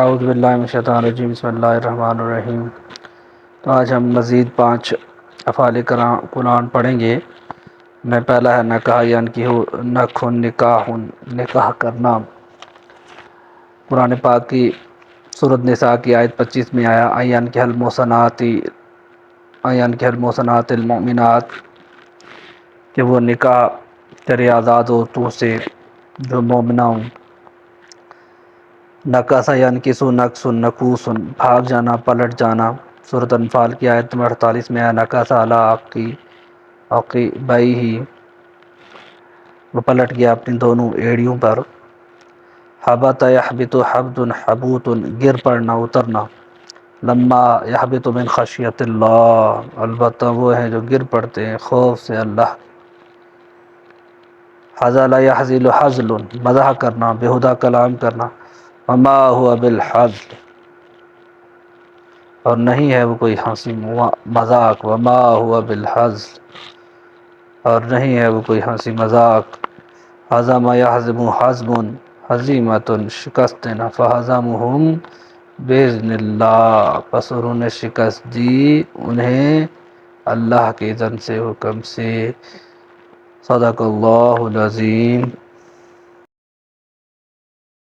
اعوذ باللہ من الشیطان الرجیم، بسم اللہ الرحمن الرحیم۔ تو آج ہم مزید 5 افعال قرآن پڑھیں گے۔ میں پہلا ہے نکاح، یعنی کہ نکحن نکاح، نکاح کرنا۔ قرآن پاک کی سورۃ نساء کی آیت 25 میں آیا ایان کہ المحصنات المؤمنات، کہ وہ نکاح کرے آزاد عورتوں سے جو مومنہ ہوں۔ نکاسا یعنی کسو نقصن نکوسن، بھاگ جانا، پلٹ جانا۔ سورۃ انفال کی آیت نمبر 48 میں آیا نکاسا علی عقبیہ، وہ پلٹ گیا اپنی دونوں ایڑیوں پر۔ حبط یحبط حبط حبوط، گر پڑنا، اترنا۔ لما یحبط من خشیت اللہ، البتہ وہ ہیں جو گر پڑتے ہیں خوف سے اللہ۔ حزل یحزل حزل، مزاح کرنا، بیہودہ کلام کرنا۔ وما هو بالحزل، اور نہیں ہے وہ کوئی ہنسی مذاق۔ وما هو بالحزل، اور نہیں ہے وہ کوئی ہنسی مذاق۔ حزم یحزم حزم حزیمۃ، شکست دینا۔ فہزمہم بإذن اللہ، پس انہوں نے شکست دی انہیں اللہ کے اذن سے، حکم سے۔ صدق اللہ العظیم۔